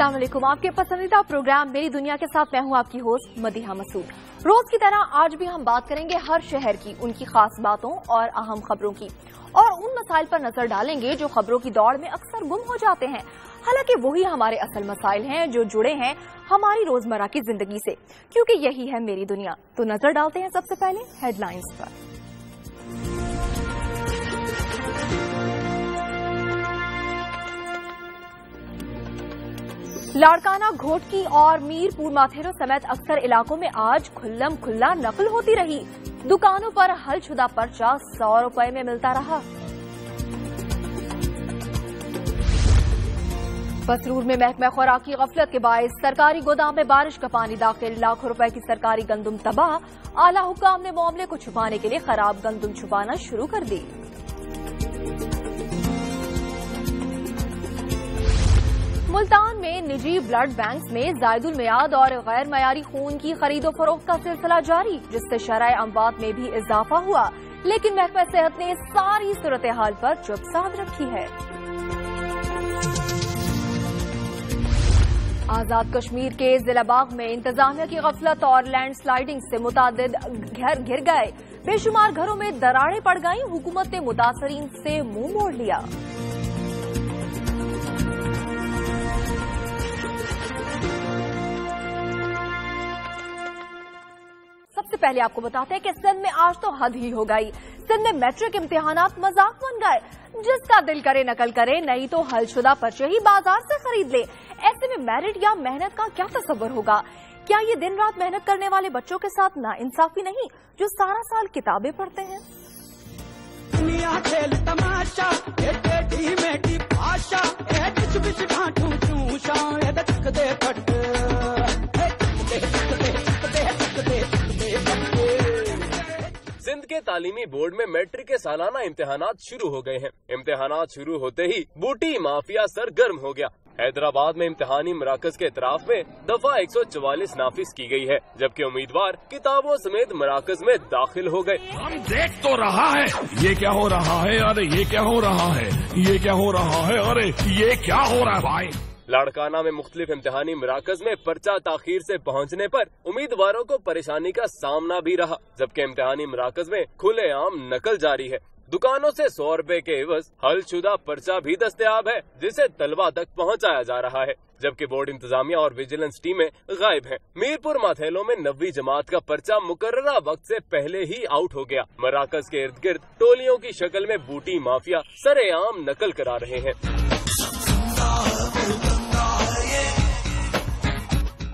अस्सलाम वालेकुम। आपके पसंदीदा प्रोग्राम मेरी दुनिया के साथ मैं हूं आपकी होस्ट मदीहा मसूद। रोज की तरह आज भी हम बात करेंगे हर शहर की, उनकी खास बातों और अहम खबरों की, और उन मसाइल पर नजर डालेंगे जो खबरों की दौड़ में अक्सर गुम हो जाते हैं। हालांकि वही हमारे असल मसाइल हैं जो जुड़े हैं हमारी रोजमर्रा की जिंदगी से, क्योंकि यही है मेरी दुनिया। तो नजर डालते हैं सबसे पहले हेडलाइंस पर। लाड़काना, घोटकी और मीरपुर माथेरो समेत अक्सर इलाकों में आज खुल्लम खुल्ला नकल होती रही। दुकानों पर हलशुदा पर्चा 100 रुपए में मिलता रहा। बसरूर में महकमा खुराक की गफलत के बायस सरकारी गोदाम में बारिश का पानी दाखिल, लाखों रुपए की सरकारी गंदुम तबाह। आला हुक्काम ने मामले को छुपाने के लिए खराब गंदुम छुपाना शुरू कर दी। मुल्तान में निजी ब्लड बैंक्स में जायदुल मियाद और गैर मयारी खून की खरीदो फरोख्त का सिलसिला जारी, जिससे शरह अमवात में भी इजाफा हुआ। लेकिन महकमा सेहत ने सारी सूरत हाल पर चुप साध रखी है। आजाद कश्मीर के जिला बाग में इंतजामिया की गफलत और लैंड स्लाइडिंग से मुतादिद घर गिर गए। बेशुमार घरों में दरारें पड़ गईं। हुकूमत ने मुतासरीन से मुंह मोड़ लिया। सबसे पहले आपको बताते हैं कि सिंध में आज तो हद ही हो गई। सिंध में मैट्रिक इम्तिहानात मजाक बन गए। जिसका दिल करे नकल करे, नहीं तो हलशुदा पर्चे ही बाजार से खरीद ले। ऐसे में मेरिट या मेहनत का क्या तस्वर होगा? क्या ये दिन रात मेहनत करने वाले बच्चों के साथ नाइंसाफी नहीं जो सारा साल किताबें पढ़ते हैं? दुनिया खेल तमाशा, सिंध के तालीमी बोर्ड में मैट्रिक के सालाना इम्तिहानात शुरू हो गए हैं। इम्तिहानात शुरू होते ही बूटी माफिया सरगर्म हो गया। हैदराबाद में इम्तिहानी मराकज के इतराफ में दफा 144 नाफिज की गई है, जबकि उम्मीदवार किताबों समेत मराकज में दाखिल हो गए। हम देख तो रहा है ये क्या हो रहा है, अरे ये क्या हो रहा है, ये क्या हो रहा है, अरे ये क्या हो रहा है भाई। लाड़काना में मुख्तलिफ इम्तिहानी मराकज में पर्चा ताखीर से पहुंचने पर उम्मीदवारों को परेशानी का सामना भी रहा, जबकि इम्तिहानी मराकज में खुलेआम नकल जारी है। दुकानों से 100 रुपए के एवज हलशुदा पर्चा भी दस्तयाब है, जिसे तलबा तक पहुंचाया जा रहा है, जबकि बोर्ड इंतजामिया और विजिलेंस टीमें गायब हैं। मीरपुर माथेलो में 9वीं जमात का पर्चा मुकर्ररा वक्त से पहले ही आउट हो गया। मराकज के इर्द गिर्द टोलियों की शक्ल में बूटी माफिया सरेआम नकल करा रहे हैं।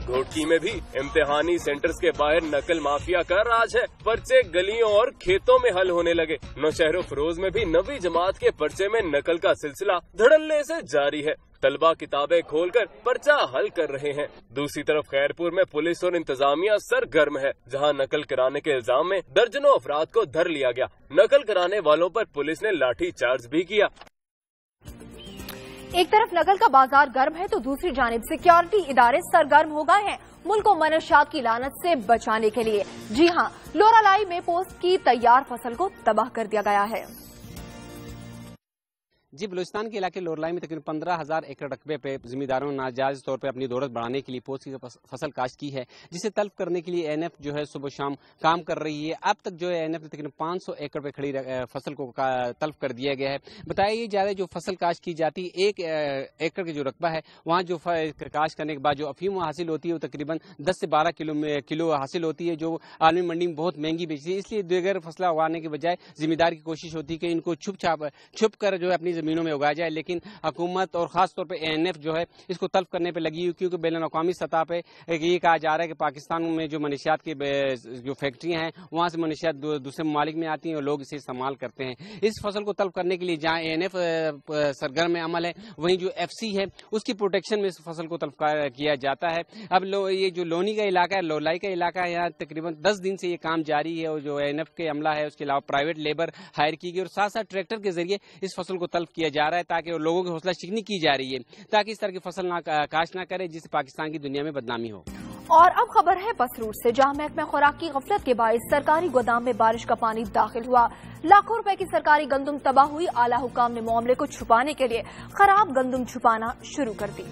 घोटकी में भी इम्तिहानी सेंटर्स के बाहर नकल माफिया का राज है। पर्चे गलियों और खेतों में हल होने लगे। नौशहरो फरोज में भी 9वीं जमात के पर्चे में नकल का सिलसिला धड़ल्ले से जारी है। तलबा किताबें खोलकर पर्चा हल कर रहे हैं। दूसरी तरफ खैरपुर में पुलिस और इंतजामिया सरगर्म है, जहां नकल कराने के इल्जाम में दर्जनों अफराद को धर लिया गया। नकल कराने वालों पर पुलिस ने लाठी चार्ज भी किया। एक तरफ नकल का बाजार गर्म है तो दूसरी जानिब सिक्योरिटी इदारे सरगर्म हो गए हैं मुल्क को मनशियात की लानत से बचाने के लिए। जी हां, लोरालाई में पोस्ट की तैयार फसल को तबाह कर दिया गया है। जी, बलूचिस्तान के इलाके लोरलाई में तकरीबन 15,000 एकड़ रकबे पे जिम्मेदारों ने नाजायज तौर पे अपनी दौलत बढ़ाने के लिए पोस्ट की फसल काश्त की है, जिसे तल्फ करने के लिए एनएफ जो है सुबह शाम काम कर रही है। अब तक जो है एनएफ ने तकरीबन 500 एकड़ पे खड़ी फसल को तल्फ कर दिया गया है। बताया जा रहा है जो फसल काश्त की जाती है 1 एकड़ का जो रकबा है, वहाँ जो काश्त करने के बाद जो अफीम हासिल होती है वो तकरीबन 10 से 12 किलो हासिल होती है, जो आलमी मंडी में बहुत महंगी बेचती है। इसलिए दिगर फसला उगाने के बजाय जिम्मेदार की कोशिश होती है कि इनको छुप कर जो है अपनी जमीनों में उगाया जाए, लेकिन हुकूमत और खास तौर पे एएनएफ जो है इसको तल्फ करने पे लगी हुई, क्योंकि बैनुल अक़वामी सतह पे ये कहा जा रहा है कि पाकिस्तान में जो मनशियात की जो फैक्ट्रियां हैं वहां से मनशियात दूसरे ममालिक में आती हैं और लोग इसे इस्तेमाल करते हैं। इस फसल को तल्फ करने के लिए जहां एएनएफ सरगर्म में अमल है, वहीं जो एफसी है उसकी प्रोटेक्शन में इस फसल को तल्फ किया जाता है। अब ये जो लोनी का इलाका है, लोलाई का इलाका है, यहाँ तकरीबन 10 दिन से ये काम जारी है और जो एएनएफ के अमला है उसके अलावा प्राइवेट लेबर हायर की गई और साथ साथ ट्रैक्टर के जरिए इस फसल को तल्फ किया जा रहा है, ताकि लोगों की हौसला शिकनी की जा रही है ताकि इस तरह की फसल काश्त ना करे जिससे पाकिस्तान की दुनिया में बदनामी हो। और अब खबर है बसरूर से, जहां महकमा खुराक की गफलत के बायस सरकारी गोदाम में बारिश का पानी दाखिल हुआ। लाखों रुपए की सरकारी गंदुम तबाह हुई। आला हुकाम ने मामले को छुपाने के लिए खराब गंदुम छुपाना शुरू कर दी।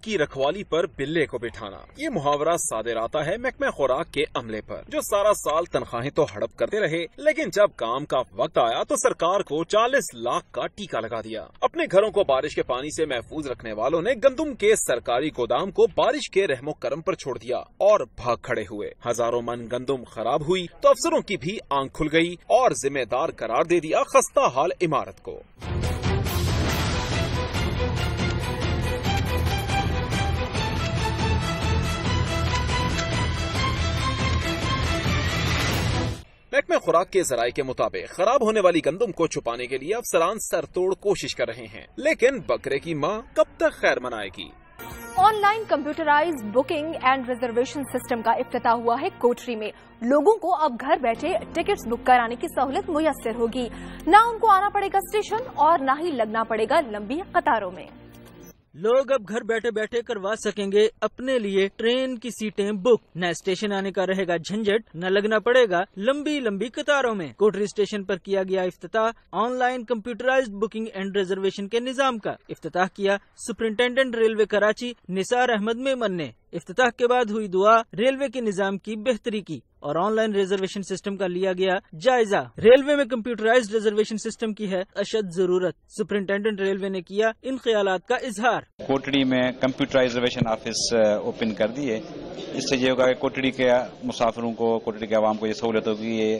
کی رکھوالی پر بلے کو بٹھانا، یہ محاورہ صادر آتا ہے محکمہ خوراک کے عملے پر، جو سارا سال تنخواہیں تو ہڑپ کرتے رہے، لیکن جب کام کا وقت آیا تو سرکار کو 40 لاکھ کا ٹیکہ لگا دیا۔ اپنے گھروں کو بارش کے پانی سے محفوظ رکھنے والوں نے گندم کے سرکاری گودام کو بارش کے رحم و کرم پر چھوڑ دیا اور بھاگ کھڑے ہوئے۔ ہزاروں من گندم خراب ہوئی تو افسروں کی بھی آنکھ کھل گئی اور ذمہ دار قرار دے دیا خستہ حال عمارت کو۔ محکمہ خوراک کے ذرائع کے مطابق خراب ہونے والی گندم کو چھپانے کے لیے افسران سر توڑ کوشش کر رہے ہیں، لیکن بکرے کی ماں کب تک خیر منائے گی؟ Online computerise booking and reservation system کا افتتاح ہوا ہے کوٹری میں۔ لوگوں کو اب گھر بیٹھے ٹکٹس بک کرانے کی سہولت میسر ہوگی، نہ ان کو آنا پڑے گا اسٹیشن اور نہ ہی لگنا پڑے گا لمبی قطاروں میں۔ لوگ اب گھر بیٹھے بیٹھے کروا سکیں گے اپنے لیے ٹرین کی سیٹیں بک، نہ اسٹیشن آنے کا رہے گا جھنجٹ، نہ لگنا پڑے گا لمبی لمبی قطاروں میں۔ کوٹری اسٹیشن پر کیا گیا افتتاح online computerised booking and reservation کے نظام کا۔ افتتاح کیا سپرنٹینڈنٹ ریلوے کراچی نثار احمد میمن نے۔ افتتاح کے بعد ہوئی دعا، ریلوے کے نظام کی بہتری کی اور آن لائن ریزرویشن سسٹم کا لیا گیا جائزہ۔ ریلوے میں کمپیوٹرائزڈ ریزرویشن سسٹم کی ہے اشد ضرورت، سپرنٹینڈنٹ ریلوے نے کیا ان خیالات کا اظہار۔ کوٹڑی میں کمپیوٹرائزڈ ریزرویشن آفس اوپن کر دیے، اس سے یہ ہوگا کہ کوٹڑی کے مسافروں کو، کوٹڑی کے عوام کو یہ سہولت ہوگی، یہ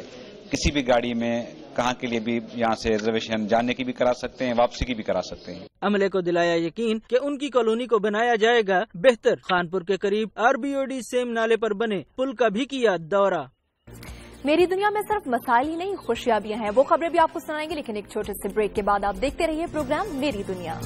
کسی بھی گاڑی میں کہاں کے لیے بھی یہاں سے ریزرویشن جانے کی بھی کرا سکتے ہیں، واپسی کی بھی کرا سکتے ہیں۔ عملے کو دلایا یقین کہ ان کی کالونی کو بنایا جائے گا بہتر۔ خانپور کے قریب RBOD سیم نالے پر بنے پل کا بھی کیا دورہ۔ میری دنیا میں صرف مسائل ہی نہیں، خوشیاں بھی ہیں، وہ خبریں بھی آپ کو سنائیں گے، لیکن ایک چھوٹے سے بریک کے بعد آپ دیکھتے رہیے پروگرام میری دنیا۔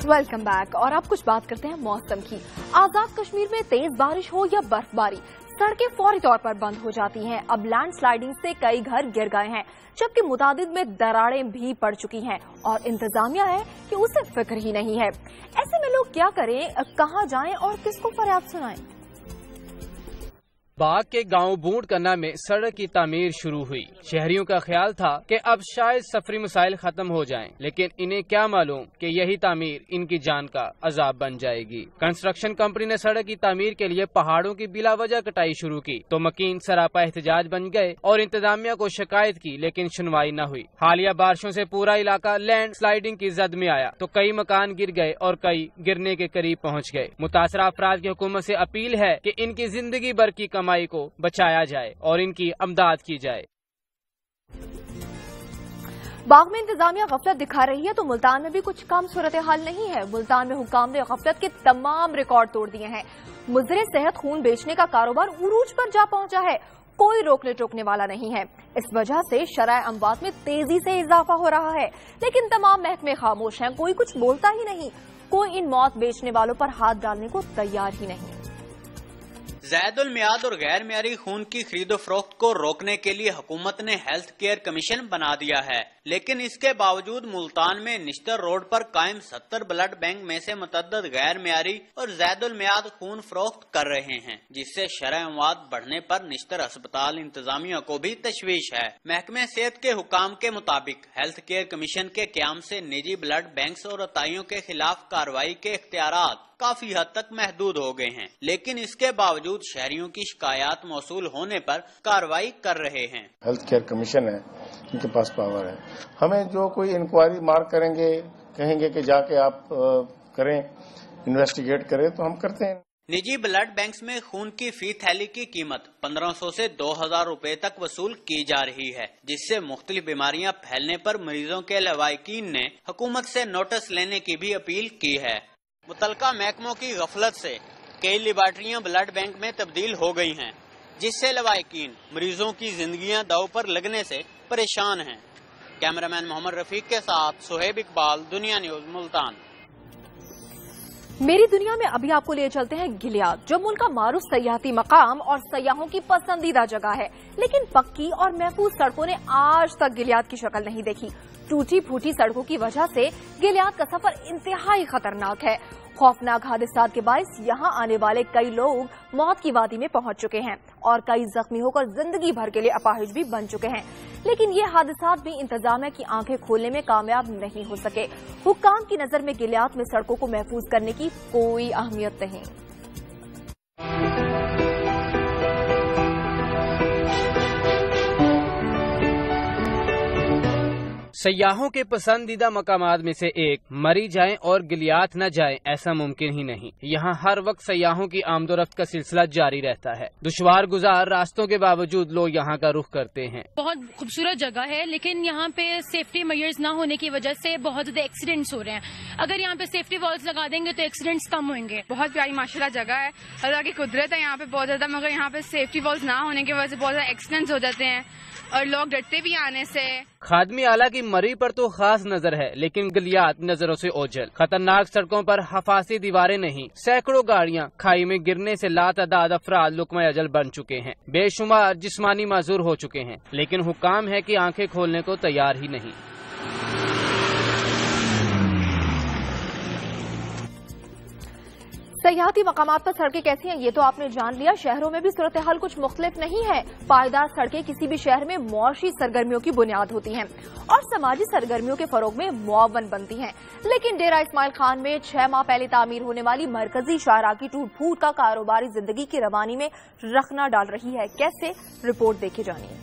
ویلکم بیک، اور اب کچھ بات کرتے ہیں موسم کی۔ آزاد کشمیر میں تیز بارش ہو یا برف باری، سڑکیں فوری طور پر بند ہو جاتی ہیں۔ اب لینڈ سلائیڈنگ سے کئی گھر گر گئے ہیں، جبکہ متعدد میں دراڑیں بھی پڑ چکی ہیں، اور انتظامیہ ہے کہ اسے فکر ہی نہیں ہے۔ ایسے میں لوگ کیا کریں، کہاں جائیں اور کس کو فریاد سنائیں؟ باغ کے گاؤں بونٹ کنہ میں سڑک کی تعمیر شروع ہوئی۔ شہریوں کا خیال تھا کہ اب شاید سفری مسائل ختم ہو جائیں، لیکن انہیں کیا معلوم کہ یہی تعمیر ان کی جان کا عذاب بن جائے گی۔ کنسٹرکشن کمپنی نے سڑک کی تعمیر کے لیے پہاڑوں کی بلا وجہ کٹائی شروع کی تو مکین سراپا احتجاج بن گئے اور انتظامیہ کو شکایت کی، لیکن سنوائی نہ ہوئی۔ حالیہ بارشوں سے پورا علاقہ لینڈ سلائیڈنگ کی زد میں آیا تو کئی مکان گر گئے اور کئی گرنے کے قریب پہنچ گئے۔ متاثرہ افراد کی حکومت سے اپیل ہے کہ ان کی زندگی بھر کی کمائی کو بچایا جائے اور ان کی امداد کی جائے۔ باغ میں انتظامیہ غفلت دکھا رہی ہے تو ملتان میں بھی کچھ کم صورتحال نہیں ہے۔ ملتان میں حکام نے غفلت کے تمام ریکارڈ توڑ دیے ہیں۔ مضر صحت خون بیچنے کا کاروبار عروج پر جا پہنچا ہے، کوئی روکنے ٹوکنے والا نہیں ہے۔ اس وجہ سے شرح اموات میں تیزی سے اضافہ ہو رہا ہے، لیکن تمام محکمے خاموش ہیں، کوئی کچھ بولتا ہی نہیں، کوئی ان موت بیچنے والوں پر ہاتھ ڈالنے کو تیار ہی نہیں۔ زائد المیعاد اور غیر معیاری خون کی خرید و فروخت کو روکنے کے لیے حکومت نے ہیلتھ کیئر کمیشن بنا دیا ہے، لیکن اس کے باوجود ملتان میں نشتر روڈ پر قائم 70 بلڈ بینک میں سے متعدد غیر معیاری اور زائد المیعاد خون فروخت کر رہے ہیں، جس سے شرح اموات بڑھنے پر نشتر اسپتال انتظامیہ کو بھی تشویش ہے۔ محکمہ صحت کے حکام کے مطابق ہیلتھ کیئر کمیشن کے قیام سے نجی بلڈ بینکس اور عطائیوں کے خلاف کارروائی کے اختیارات کافی حد تک محدود ہو گئے ہیں، لیکن اس کے باوجود شہریوں کی شکایات موصول ہونے پر کارروائی کر رہے ہیں۔ ہیلتھ کیئر کمیشن ہے، ان کے پاس پاور ہے، ہمیں جو کوئی انکوائری مارک کریں گے، کہیں گے کہ جا کے آپ کریں، انویسٹیگیٹ کریں، تو ہم کرتے ہیں۔ نجی بلڈ بینکس میں خون کی فی تھیلی کی قیمت 1500 سے 2000 روپے تک وصول کی جا رہی ہے، جس سے مختلف بیماریاں پھیلنے پر مریضوں کے لواحقین نے حکومت سے نوٹس لینے کی بھی اپیل کی ہے۔ متعلقہ محکموں کی غفلت سے کئی لیبارٹریاں بلڈ بینک میں تبدیل ہو گئی ہیں، جس سے لواحقین مریضوں کی زندگیاں داؤ پر لگنے سے پریشان ہیں۔ کیمرہ مین محمد رفیق کے ساتھ سہیب اقبال، دنیا نیوز، ملتان۔ मेरी दुनिया में अभी आपको ले चलते हैं गिलियाद, जो मुल्क का मारूफ सयाहती मकाम और सयाहों की पसंदीदा जगह है, लेकिन पक्की और महफूज सड़कों ने आज तक गिलियाद की शक्ल नहीं देखी। टूटी फूटी सड़कों की वजह से गिलियाद का सफर इंतहाई खतरनाक है। खौफनाक हादसात के बायस यहाँ आने वाले कई लोग मौत की वादी में पहुंच चुके हैं और कई जख्मी होकर जिंदगी भर के लिए अपाहिज भी बन चुके हैं। लेकिन ये हादसात भी इंतजामिया की आंखें खोलने में कामयाब नहीं हो सके। हुक्काम की नजर में गिलियाद में सड़कों को महफूज करने की कोई अहमियत नहीं। सयाहों के पसंदीदा मकामात में से एक मरी जाएं और गिलियाद न जाएं, ऐसा मुमकिन ही नहीं। यहाँ हर वक्त सयाहों की आमदोरफ्त का सिलसिला जारी रहता है। दुश्वार गुजार रास्तों के बावजूद लोग यहाँ का रुख करते हैं। बहुत खूबसूरत जगह है, लेकिन यहाँ पे सेफ्टी मेजर्स न होने की वजह से बहुत ज्यादा एक्सीडेंट्स हो रहे हैं। अगर यहाँ पे सेफ्टी वॉल्स लगा देंगे तो एक्सीडेंट्स कम होंगे। बहुत प्यारी माशाल्लाह जगह है, अल्लाह की कुदरत है यहाँ पे बहुत ज्यादा, मगर यहाँ पे सेफ्टी वॉल्स ना होने की वजह से बहुत ज्यादा एक्सीडेंट्स हो जाते हैं और लोग डरते भी आने से। खादमी आला की मरी पर तो खास नजर है, लेकिन गिलियाद नजरों से ओझल। खतरनाक सड़कों पर हफासी दीवारें नहीं, सैकड़ों गाड़ियां खाई में गिरने से लातादाद अफराद लुकमा अजल बन चुके हैं। बेशुमार जिस्मानी माजूर हो चुके हैं, लेकिन हुक्काम है कि आंखें खोलने को तैयार ही नहीं। सयाहती मकामात पर सड़कें कैसी हैं ये तो आपने जान लिया। शहरों में भी सूरत हाल कुछ मुख्तलिफ नहीं है। पायदार सड़कें किसी भी शहर में मौशी सरगर्मियों की बुनियाद होती हैं और समाजी सरगर्मियों के फरोग में मुआवन बनती हैं। लेकिन डेरा इस्माइल खान में 6 माह पहले तामीर होने वाली मरकजी शाहराह की टूट फूट का कारोबारी जिंदगी की रवानी में रखना डाल रही है। कैसे, रिपोर्ट देखे जानिए।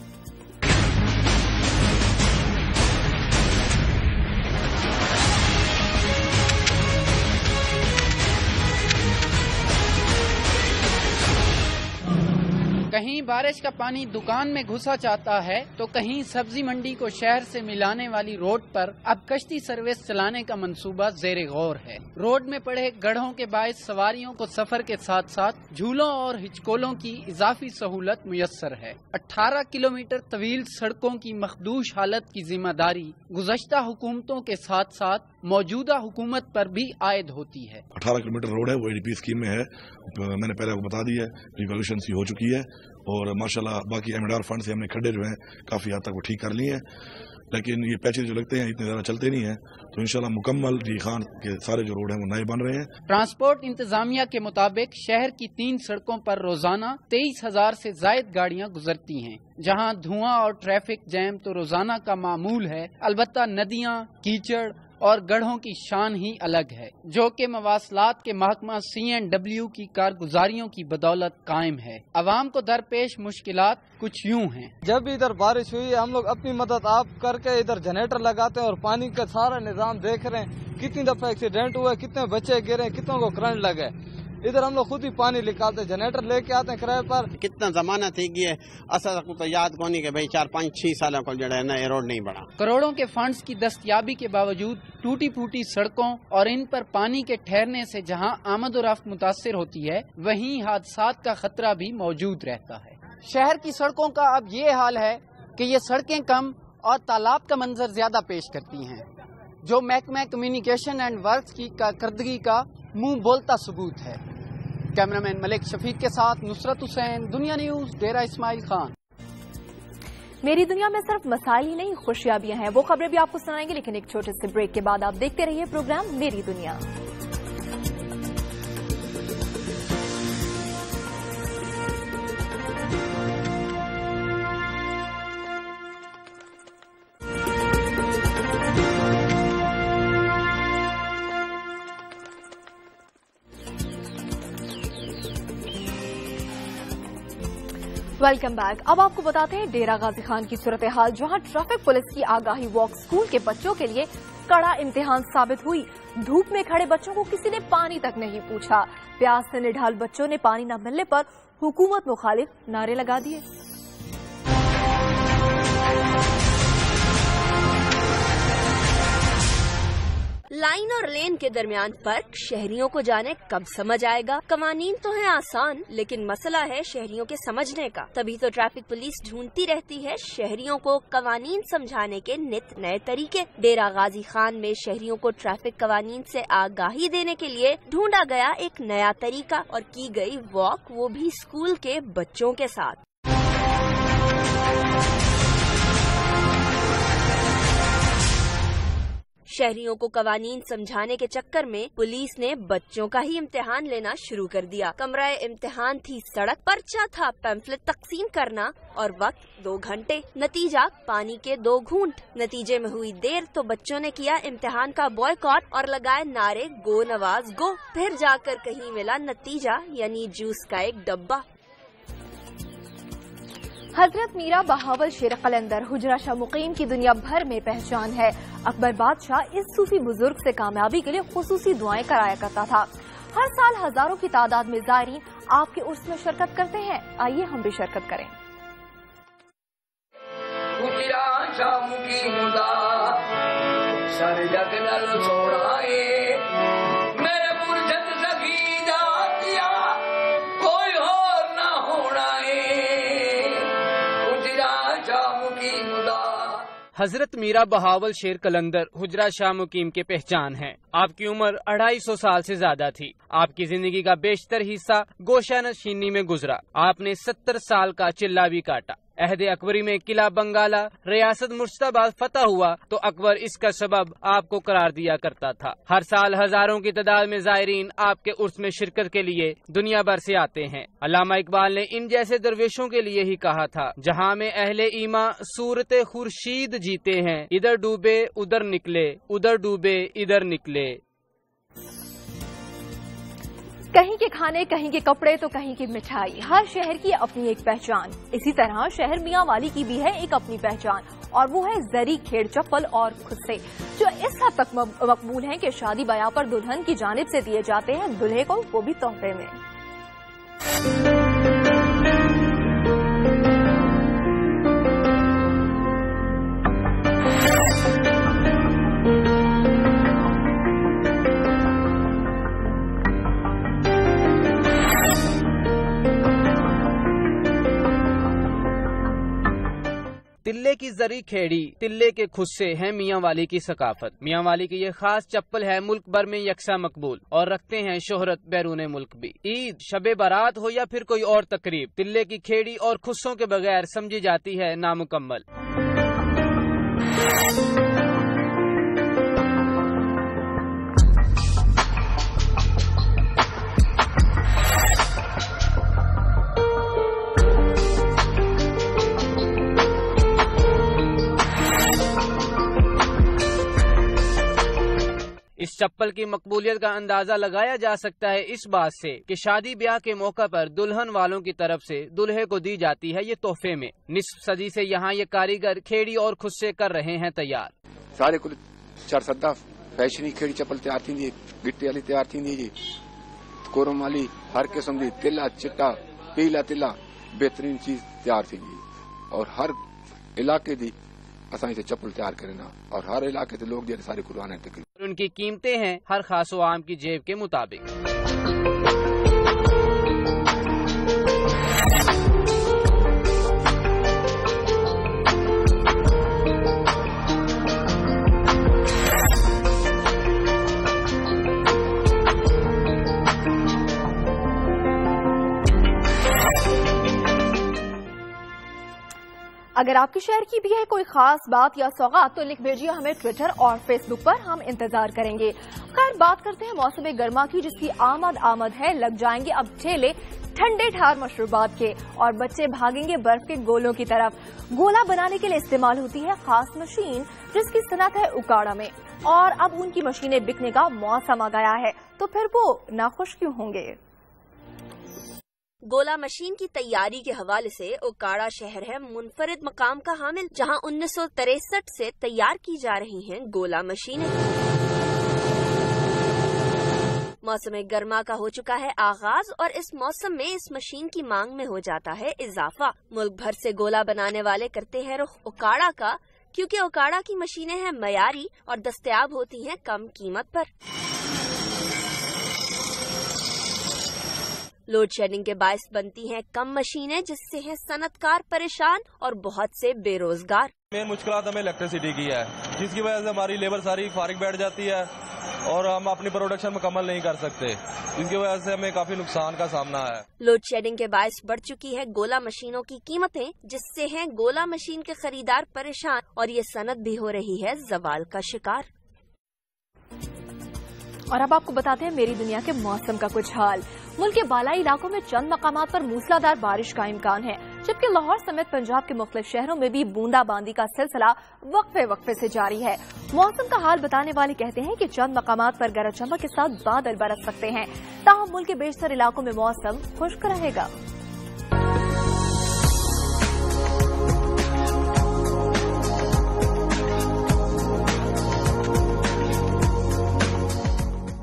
कहीं बारिश का पानी दुकान में घुसा चाहता है तो कहीं सब्जी मंडी को शहर से मिलाने वाली रोड पर अब कश्ती सर्विस चलाने का मंसूबा ज़ेरे गौर है। रोड में पड़े गड्ढों के बायस सवारियों को सफर के साथ साथ झूलों और हिचकोलों की इजाफी सहूलत मुयस्सर है। 18 किलोमीटर तवील सड़कों की मखदूश हालत की जिम्मेदारी गुज़श्ता हुकूमतों के साथ साथ मौजूदा हुकूमत पर भी आयद होती है। 18 किलोमीटर रोड है, वो ADP स्कीम में है। मैंने पहले आपको बता दिया है, रिवोल्यूशन सी हो चुकी है और माशाल्लाह बाकी MDR फंड से हमने खड्डे जो हैं काफी हद तक वो ठीक कर लिए हैं, लेकिन ये पैचेज जो लगते हैं इतने ज्यादा चलते नहीं हैं। तो इंशाल्लाह मुकम्मल जी खान के सारे जो रोड हैं वो नए बन रहे हैं। ट्रांसपोर्ट इंतजामिया के मुताबिक शहर की 3 सड़कों पर रोजाना 23,000 से जायद गाड़ियां गुजरती हैं, जहां धुआं और ट्रैफिक जैम तो रोजाना का मामूल है। अलबत्ता नदियां, कीचड़ और गढ़ों की शान ही अलग है, जो कि मवासलात के महकमा CNW की कारगुजारियों की बदौलत कायम है। अवाम को दरपेश मुश्किलात कुछ यूं हैं। जब भी इधर बारिश हुई हम लोग अपनी मदद आप करके इधर जनरेटर लगाते हैं और पानी का सारा निजाम देख रहे हैं। कितनी दफा एक्सीडेंट हुआ, कितने बच्चे गिरे, कितनों को करंट लगे। इधर हम लोग खुद ही पानी निकालते, जनरेटर लेके आते हैं किराए पर। कितना जमाना थी गया असल को तो याद को नहीं कि भाई 4-5-6 साल को जड़ा है ना रोड नहीं बना। करोड़ों के फंड्स की दस्तयाबी के बावजूद टूटी फूटी सड़कों और इन पर पानी के ठहरने से जहां आमदोरफ्त मुतासिर होती है, वहीं हादसात का खतरा भी मौजूद रहता है। शहर की सड़कों का अब ये हाल है कि ये सड़कें कम और तालाब का मंजर ज्यादा पेश करती हैं, जो महकमा कम्युनिकेशन एंड वर्क्स की कारकर्दगी का मुंह बोलता सबूत है। कैमरामैन मलिक शफीक के साथ नुसरत हुसैन, दुनिया न्यूज, डेरा इस्माइल खान। मेरी दुनिया में सिर्फ मसाइल ही नहीं, खुशियां भी हैं। वो खबरें भी आपको सुनाएंगे, लेकिन एक छोटे से ब्रेक के बाद आप देखते रहिए प्रोग्राम मेरी दुनिया। Welcome back. अब आपको बताते हैं डेरा गाजी खान की सूरत हाल, जहां ट्रैफिक पुलिस की आगाही वॉक स्कूल के बच्चों के लिए कड़ा इम्तिहान साबित हुई। धूप में खड़े बच्चों को किसी ने पानी तक नहीं पूछा। प्यास से निढाल बच्चों ने पानी न मिलने पर हुकूमत मुखालिफ नारे लगा दिए। लाइन और लेन के दरमियान फर्क शहरियों को जाने कब समझ आएगा। कवानीन तो है आसान, लेकिन मसला है शहरियों के समझने का। तभी तो ट्रैफिक पुलिस ढूंढती रहती है शहरियों को कवानीन समझाने के नित नए तरीके। डेरा गाजी खान में शहरियों को ट्रैफिक कवानीन से आगाही देने के लिए ढूंढा गया एक नया तरीका और की गई वॉक, वो भी स्कूल के बच्चों के साथ। शहरियों को कवानीन समझाने के चक्कर में पुलिस ने बच्चों का ही इम्तिहान लेना शुरू कर दिया। कमरा इम्तिहान थी सड़क, पर्चा था पैम्फलेट तकसीम करना और वक्त 2 घंटे, नतीजा पानी के 2 घूंट। नतीजे में हुई देर तो बच्चों ने किया इम्तिहान का बॉयकॉट और लगाए नारे गो नवाज गो। फिर जाकर कहीं मिला नतीजा, यानी जूस का एक डब्बा। हजरत मीरा बहावल शेर कलंदर हुजरा शाह मुकीम की दुनिया भर में पहचान है। अकबर बादशाह इस सूफी बुजुर्ग से कामयाबी के लिए खुसूसी दुआएं कराया करता था। हर साल हजारों की तादाद में ज़ायरीन आपके उर्स में शिरकत करते हैं। आइए हम भी शिरकत करें। हजरत मीरा बहावल शेर कलंदर हुजरा शाह मुकीम के पहचान है। आपकी उम्र 250 साल से ज्यादा थी। आपकी जिंदगी का बेशतर हिस्सा गोशा नशीनी में गुजरा। आपने 70 साल का चिल्ला भी काटा। अहद अकबरी में किला बंगाला रियासत मुर्शिदाबाद फतह हुआ तो अकबर इसका सबब आपको करार दिया करता था। हर साल हजारों की तादाद में ज़ायरीन आपके उर्स में शिरकत के लिए दुनिया भर से आते हैं। अल्लामा इकबाल ने इन जैसे दरवेशों के लिए ही कहा था, जहाँ में अहले ईमा सूरत खुर्शीद जीते हैं, इधर डूबे उधर निकले, उधर डूबे इधर निकले। कहीं के खाने, कहीं के कपड़े तो कहीं की मिठाई। हर शहर की अपनी एक पहचान। इसी तरह शहर मियांवाली की भी है एक अपनी पहचान और वो है जरी खेड़ चप्पल और खुस्से, जो इस हद तक मकबूल हैं कि शादी ब्याह पर दुल्हन की जानिब से दिए जाते हैं दूल्हे को, वो भी तोहफे में। तिल्ले की जरी खेड़ी, तिल्ले के खुस्से हैं मियांवाली की सकाफत। मियांवाली की ये खास चप्पल है मुल्क भर में यकसा मकबूल और रखते हैं शोहरत बैरून मुल्क भी। ईद, शबे बारात हो या फिर कोई और तकरीब, तिल्ले की खेड़ी और खुस्सों के बगैर समझी जाती है नामुकम्मल। इस चप्पल की मकबूलियत का अंदाजा लगाया जा सकता है इस बात से कि शादी ब्याह के मौका पर दुल्हन वालों की तरफ से दूल्हे को दी जाती है ये तोहफे में। निस्फ सदी से यहाँ ये कारीगर खेड़ी और खुस्से कर रहे हैं तैयार। सारे कुल 4 सदा फैशनी खेड़ी चप्पल तैयार थी, गिट्टी वाली तैयार थी जी, कोरम वाली, हर किस्म की तिला चिट्टा पीला तिला बेहतरीन चीज तैयार थी जी। और हर इलाके की असां इसे चप्पल तैयार करना और हर इलाके से लोग जैसे सारे कुरान तक। उनकी कीमतें हैं हर खास व आम की जेब के मुताबिक। अगर आपके शहर की भी है कोई खास बात या सौगात तो लिख भेजिए हमें ट्विटर और फेसबुक पर, हम इंतजार करेंगे। खैर बात करते हैं मौसम गर्मा की, जिसकी आमद है। लग जाएंगे अब ठेले ठंडे ठार मशरूबात के और बच्चे भागेंगे बर्फ के गोलों की तरफ। गोला बनाने के लिए इस्तेमाल होती है खास मशीन जिसकी सनत है उकाड़ा में, और अब उनकी मशीनें बिकने का मौसम आ गया है, तो फिर वो नाखुश क्यों होंगे। गोला मशीन की तैयारी के हवाले से उकाड़ा शहर है मुनफरिद मकाम का हामिल, जहां 1963 से तैयार की जा रही हैं गोला मशीनें। मौसम गर्मा का हो चुका है आगाज और इस मौसम में इस मशीन की मांग में हो जाता है इजाफा। मुल्क भर से गोला बनाने वाले करते हैं रुख उकाड़ा का, क्योंकि ओकाड़ा की मशीनें हैं मयारी और दस्तयाब होती हैं कम कीमत पर। लोड शेडिंग के बायस बनती हैं कम मशीनें, जिससे हैं सनतकार परेशान और बहुत से बेरोजगार। मेन मुश्किल हमें इलेक्ट्रिसिटी की है, जिसकी वजह से हमारी लेबर सारी फारिग बैठ जाती है और हम अपनी प्रोडक्शन मुकम्मल नहीं कर सकते, जिसकी वजह से हमें काफी नुकसान का सामना है। लोड शेडिंग के बायस बढ़ चुकी है गोला मशीनों की कीमतें, जिससे हैं गोला मशीन के खरीदार परेशान और ये सनत भी हो रही है जवाल का शिकार। और अब आपको बताते हैं मेरी दुनिया के मौसम का कुछ हाल। मुल्क के बालाई इलाकों में चंद मकामात पर मूसलाधार बारिश का इम्कान है, जबकि लाहौर समेत पंजाब के मुख्तलिफ शहरों में भी बूंदाबांदी का सिलसिला वक्फे वक्फे से जारी है। मौसम का हाल बताने वाले कहते हैं कि चंद मकामात पर गरज चमक के साथ बादल बरस सकते हैं, ताहम मुल्क के बेशतर इलाकों में मौसम खुश्क रहेगा।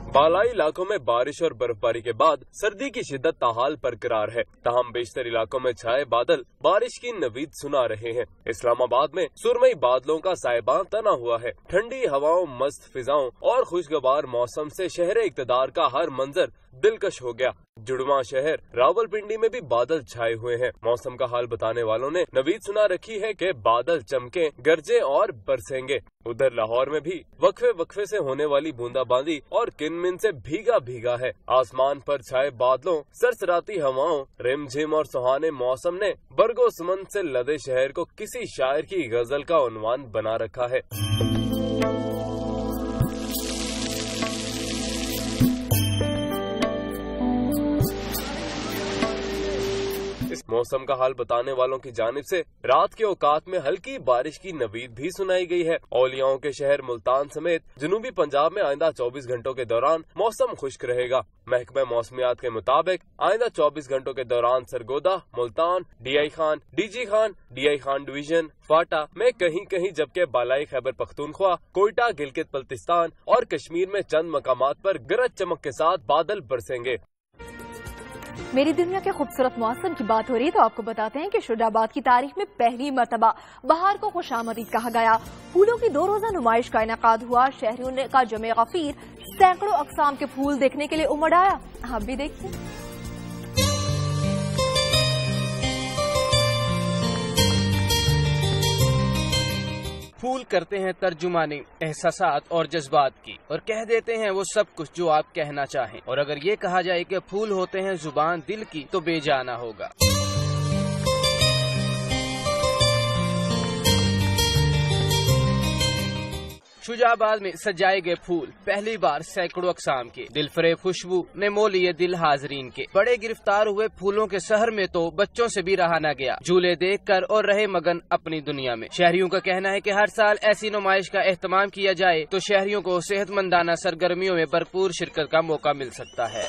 बालाई इलाकों में बारिश और बर्फबारी के बाद सर्दी की शिद्दत ताहाल बरकरार है, ताहम बेशतर इलाकों में छाए बादल बारिश की नवीद सुना रहे हैं। इस्लामाबाद में सुरमई बादलों का साइबान तना हुआ है। ठंडी हवाओं, मस्त फिजाओं और खुशगवार मौसम से शहर इक्तदार का हर मंजर दिलकश हो गया। जुड़वा शहर रावलपिंडी में भी बादल छाए हुए हैं। मौसम का हाल बताने वालों ने नवीद सुना रखी है कि बादल चमके, गरजे और बरसेंगे। उधर लाहौर में भी वक्फे वक्फे से होने वाली बूंदाबांदी और किनमिन से भीगा भीगा है। आसमान पर छाए बादलों, सरसराती हवाओं, रिमझिम और सुहाने मौसम ने बरगो सुमंद से लदे शहर को किसी शायर की गजल का उन्वान बना रखा है। मौसम का हाल बताने वालों की जानिब से रात के औकात में हल्की बारिश की नवीद भी सुनाई गई है। औलियाओं के शहर मुल्तान समेत जनूबी पंजाब में आइंदा 24 घंटों के दौरान मौसम खुश्क रहेगा। महकमा मौसमियात के मुताबिक आइंदा 24 घंटों के दौरान Sargodha, Multan, D I Khan, D I Khan division, FATA में कहीं कहीं, जबकि बालाई खैबर पख्तूनख्वा, कोयटा, गिलगित बल्तिस्तान और कश्मीर में चंद मकामात पर गरज चमक के साथ बादल बरसेंगे। मेरी दुनिया के खूबसूरत मौसम की बात हो रही है तो आपको बताते हैं कि शुजाबाद की तारीख में पहली मरतबा बहार को खुशामदीद कहा गया। फूलों की 2 रोजा नुमाइश का इनेकाद हुआ। शहरियों ने का जमे गफीर सैकड़ों अकसाम के फूल देखने के लिए उमड़ आया। आप भी देखिए। फूल करते हैं तर्जुमानी एहसासात और जज्बात की और कह देते हैं वो सब कुछ जो आप कहना चाहें। और अगर ये कहा जाए कि फूल होते हैं जुबान दिल की तो बेजाना होगा। शुजाबाद में सजाए गए फूल पहली बार सैकड़ों अकसाम के दिलफरेब खुशबू ने मोल लिए दिल हाजरीन के। बड़े गिरफ्तार हुए फूलों के शहर में तो बच्चों से भी रहा न गया, झूले देखकर और रहे मगन अपनी दुनिया में। शहरियों का कहना है कि हर साल ऐसी नुमाइश का एहतमाम किया जाए तो शहरियों को सेहतमंदाना सरगर्मियों में भरपूर शिरकत का मौका मिल सकता है।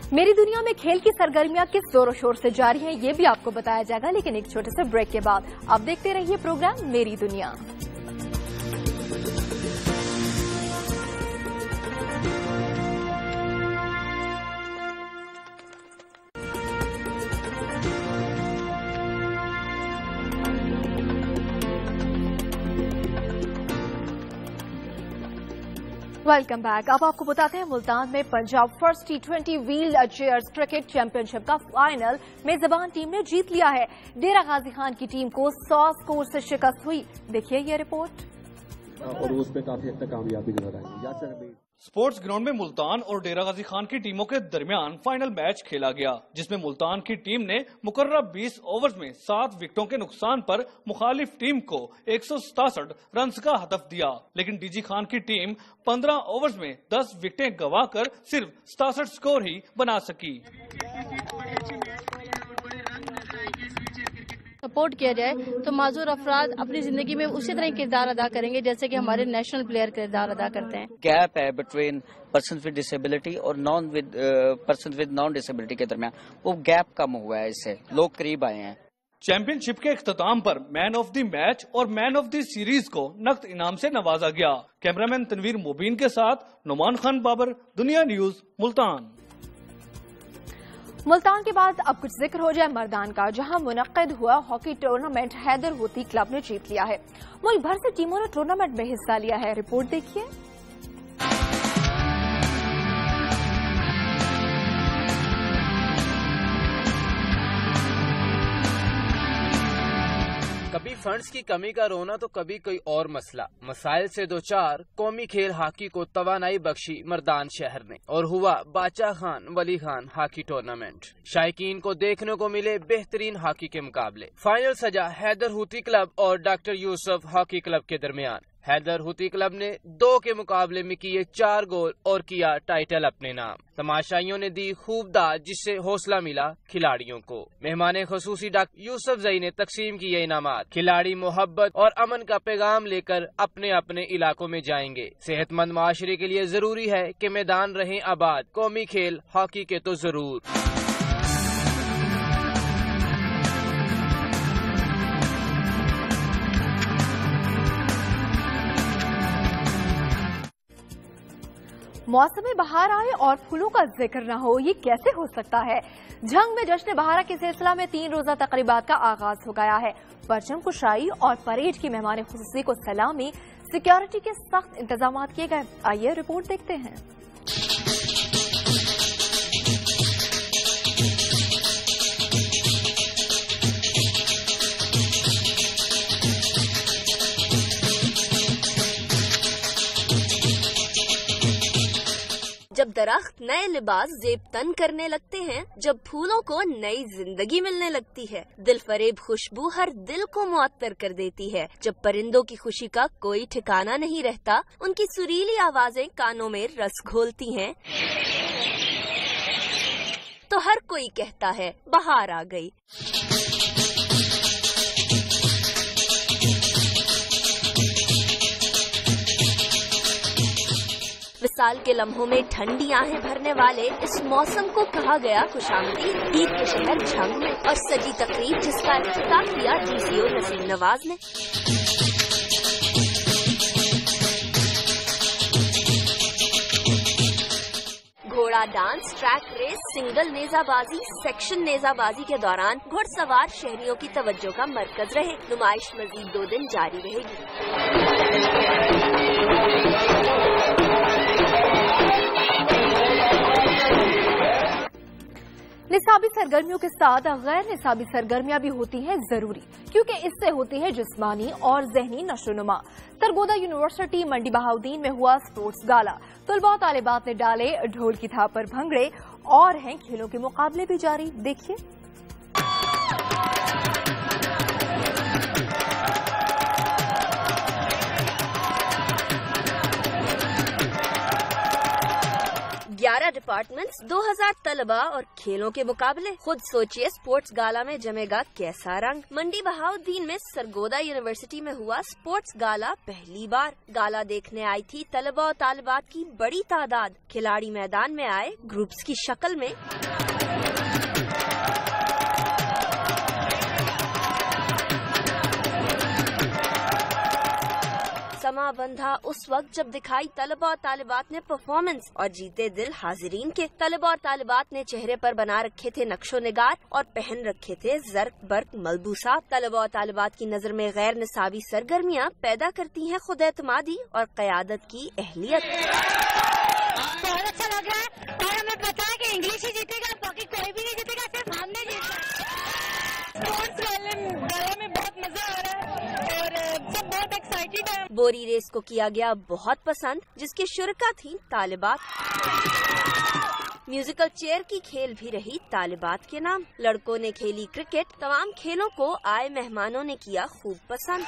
मेरी दुनिया में खेल की सरगर्मियां किस जोरों शोर से जारी हैं, ये भी आपको बताया जाएगा, लेकिन एक छोटे से ब्रेक के बाद। आप देखते रहिए प्रोग्राम मेरी दुनिया। Welcome back. अब आपको बताते हैं मुल्तान में Punjab first T20 wheeled chairs cricket championship का फाइनल मेजबान टीम ने जीत लिया है। डेरा गाजी खान की टीम को 100 स्कोर से शिकस्त हुई। देखिए ये रिपोर्ट। और उस पे काफी हद तक कामयाबी नजर आई। स्पोर्ट्स ग्राउंड में मुल्तान और डेरा गाजी खान की टीमों के दरमियान फाइनल मैच खेला गया, जिसमें मुल्तान की टीम ने मुकर्रर 20 ओवर्स में 7 विकेटों के नुकसान पर मुखालिफ टीम को 167 रन का हदफ दिया। लेकिन डीजी खान की टीम 15 ओवर्स में 10 विकेटें गंवाकर सिर्फ 67 स्कोर ही बना सकी। सपोर्ट किया जाए तो माजूर अफराद अपनी जिंदगी में उसी तरह किरदार अदा करेंगे जैसे कि हमारे नेशनल प्लेयर किरदार अदा करते हैं। गैप है बिटवीन पर्सन विद डिसेबिलिटी और पर्सन विद नॉन डिसेबिलिटी के दरमियान, वो गैप कम हुआ है, इससे लोग करीब आए हैं। चैंपियनशिप के इख्तिताम पर मैन ऑफ द मैच और मैन ऑफ द सीरीज को नकद इनाम से नवाजा गया। कैमरामैन तनवीर मुबीन के साथ नुमान खान बाबर, दुनिया न्यूज, मुल्तान। मुल्तान के बाद अब कुछ जिक्र हो जाए मर्दान का, जहां मुनक्किद हुआ हॉकी टूर्नामेंट हैदर हूथी क्लब ने जीत लिया है। मुल्क भर से टीमों ने टूर्नामेंट में हिस्सा लिया है। रिपोर्ट देखिए। कभी फंड्स की कमी का रोना तो कभी कोई और मसला। मसाइल से दो चार कौमी खेल हॉकी को तवानाई बख्शी मर्दान शहर ने, और हुआ बादशाह खान वली खान हॉकी टूर्नामेंट। शायकीन को देखने को मिले बेहतरीन हॉकी के मुकाबले। फाइनल सजा हैदर हूथी क्लब और डॉक्टर यूसुफ हॉकी क्लब के दरमियान। हैदर हूथी क्लब ने 2 के मुकाबले में किए 4 गोल और किया टाइटल अपने नाम। तमाशाइयों ने दी खूब दाद, जिससे हौसला मिला खिलाड़ियों को। मेहमान खसूसी डॉक्टर यूसुफ जई ने तकसीम किए इनामात। खिलाड़ी मोहब्बत और अमन का पैगाम लेकर अपने अपने इलाकों में जाएंगे। सेहतमंद माशरे के लिए जरूरी है कि मैदान रहें आबाद। कौमी खेल हॉकी के तो जरूर। मौसम बहार आए और फूलों का जिक्र न हो, ये कैसे हो सकता है। झंग में जश्न बहारा के सिलसिला में 3 रोजा तकरीबात का आगाज हो गया है। परचम कुशाई और परेड की मेहमान खुसूसी को सलामी, सिक्योरिटी के सख्त इंतजाम किए गए। आइए रिपोर्ट देखते हैं। जब दरख्त नए लिबास जेब तन करने लगते हैं, जब फूलों को नई जिंदगी मिलने लगती है, दिल फरेब खुशबू हर दिल को मुअत्तर कर देती है। जब परिंदों की खुशी का कोई ठिकाना नहीं रहता, उनकी सुरीली आवाजें कानों में रस घोलती हैं, तो हर कोई कहता है बहार आ गई। विसाल के लम्हों में ठंडी आहें भरने वाले इस मौसम को कहा गया खुशामदी ईद के शहर झंग में, और सजी तकरीब जिसका इफ्तिताह किया डीसीओ नसीम नवाज ने। घोड़ा डांस, ट्रैक रेस, सिंगल नेजाबाजी, सेक्शन नेजाबाजी के दौरान घुड़सवार शहरियों की तवज्जो का मरकज रहे। नुमाइश मजीद 2 दिन जारी रहेगी। निसाबी सरगर्मियों के साथ गैर निसाबी सरगर्मियां भी होती हैं जरूरी, क्योंकि इससे होती है जिस्मानी और जहनी नशोनुमा। सरगोदा यूनिवर्सिटी मंडी बहाउद्दीन में हुआ स्पोर्ट्स गाला। तलबा और तालिबात ने डाले ढोल की थाप पर भंगड़े, और हैं खेलों के मुकाबले भी जारी। देखिए। ग्यारह डिपार्टमेंट्स, 2000 तलबा और खेलों के मुकाबले। खुद सोचिए स्पोर्ट्स गाला में जमेगा कैसा रंग। मंडी बहाउद्दीन में सरगोदा यूनिवर्सिटी में हुआ स्पोर्ट्स गाला पहली बार। गाला देखने आई थी तलबा और तालिबात की बड़ी तादाद। खिलाड़ी मैदान में आए ग्रुप्स की शक्ल में। समा बंधा उस वक्त जब दिखाई तलबा और तालिबात ने परफॉर्मेंस, और जीते दिल हाजिरीन के। तलबा और तालिबात ने चेहरे पर बना रखे थे नक्शो निगार और पहन रखे थे जर्क बर्क मलबूसात। तलबा और तालिबात की नजर में गैर निसाबी सरगर्मियां पैदा करती हैं खुद एतमादी और क़यादत की अहलियत। बहुत अच्छा लग रहा है, और हमें पता है कि इंग्लिश ही जीतेगा, बाकी कोई भी नहीं जीतेगा, सिर्फ हमने जीतना। स्पोर्ट्स गाला में बहुत मजा आ रहा है और सब बहुत एक्साइटेड है। बोरी रेस को किया गया बहुत पसंद, जिसके शुरका थी तालिबात। म्यूजिकल चेयर की खेल भी रही तालिबात के नाम। लड़कों ने खेली क्रिकेट। तमाम खेलों को आए मेहमानों ने किया खूब पसंद।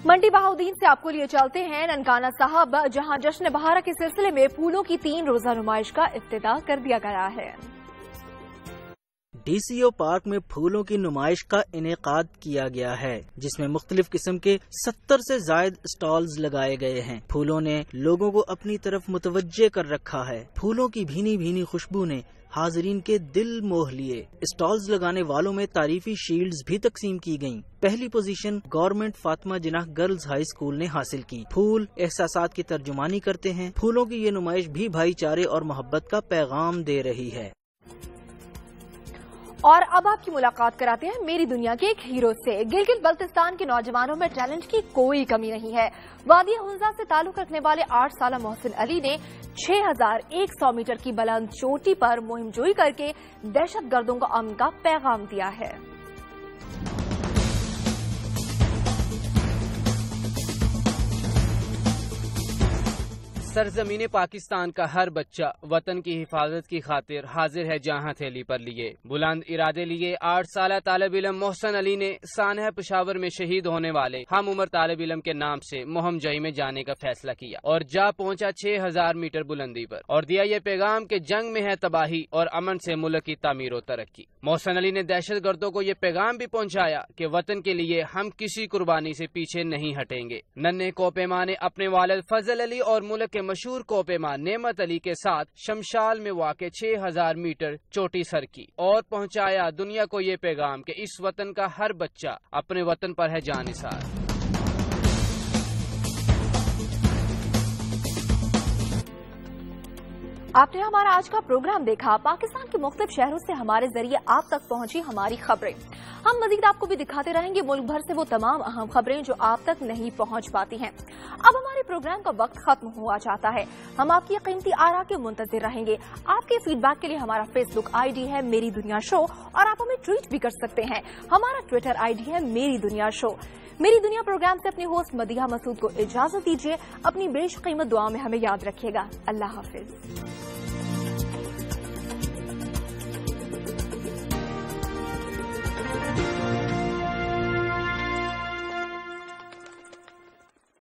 मंडी बहाउद्दीन से आपको लिए चलते हैं ननकाना साहब, जहां जश्न बहारा के सिलसिले में फूलों की 3 रोजा नुमाइश का इफ्तिताह कर दिया गया है। डीसीओ पार्क में फूलों की नुमाइश का इनेकाद किया गया है, जिसमें मुख्तलिफ किस्म के 70 से जायद स्टॉल्स लगाए गए हैं। फूलों ने लोगों को अपनी तरफ मुतवज्जे कर रखा है। फूलों की भीनी भीनी खुशबू ने حاضرین کے دل موہ لیے۔ اسٹالز لگانے والوں میں تعریفی شیلڈز بھی تقسیم کی گئیں۔ پہلی پوزیشن گورنمنٹ فاطمہ جناح گرلز ہائی اسکول نے حاصل کی۔ پھول احساسات کی ترجمانی کرتے ہیں۔ پھولوں کی یہ نمائش بھی بھائی چارے اور محبت کا پیغام دے رہی ہے۔ اور اب آپ کی ملاقات کراتے ہیں میری دنیا کے ایک ہیرو سے۔ گلگت بلتستان کے نوجوانوں میں ٹیلنٹ کی کوئی کمی نہیں ہے۔ وادی حنزہ سے تعلق رکھنے والے 8 سالہ محسن علی نے 6100 میٹر کی بلند چوٹی پر مہم جوئی کر کے دہشت گردوں کو امن کا پیغام دیا ہے۔ سرزمین پاکستان کا ہر بچہ وطن کی حفاظت کی خاطر حاضر ہے جہاں ہتھیلی پر لیے۔ بلند ارادے لیے 8 سالہ طالب علم محسن علی نے سانحہ پشاور میں شہید ہونے والے ہم عمر طالب علم کے نام سے مہم جوئی میں جانے کا فیصلہ کیا اور جا پہنچا 6000 میٹر بلندی پر اور دیا یہ پیغام کہ جنگ میں ہے تباہی اور امن سے ملک کی تعمیر و ترقی۔ محسن علی نے دہشت گردوں کو یہ پیغام بھی پہنچایا کہ وطن کے لیے ہم کسی قربانی سے پیچھے نہیں ہٹیں گے۔ ننھے کوپیما نے اپنے والد فضل علی اور ملک کے مشہور کوپیما نعمت علی کے ساتھ شمشال میں واقع 6000 میٹر چوٹی سر کی اور پہنچایا دنیا کو یہ پیغام کہ اس وطن کا ہر بچہ اپنے وطن پر ہے جاں نثار۔ آپ نے ہمارا آج کا پروگرام دیکھا۔ پاکستان کے مختلف شہروں سے ہمارے ذریعے آپ تک پہنچی ہماری خبریں۔ ہم مزید آپ کو بھی دکھاتے رہیں گے ملک بھر سے وہ تمام اہم خبریں جو آپ تک نہیں پہنچ پاتی ہیں۔ اب ہمارے پروگرام کا وقت ختم ہوا چاہتا ہے۔ ہم آپ کی قیمتی آراء کے منتظر رہیں گے۔ آپ کے فیڈ بیک کے لیے ہمارا فیس بک آئی ڈی ہے میری دنیا شو اور آپ ہمیں ٹویٹ بھی کر سکتے ہیں۔ ہمارا ٹویٹر آئی ڈی ہے میری دنیا شو۔ میری دنیا پروگرام سے اپنے ہوسٹ مدیحہ مسعود کو اجازت دیجیے۔ اپنی بیش قیمت دعا میں ہمیں یاد رکھیے گا۔ اللہ حافظ۔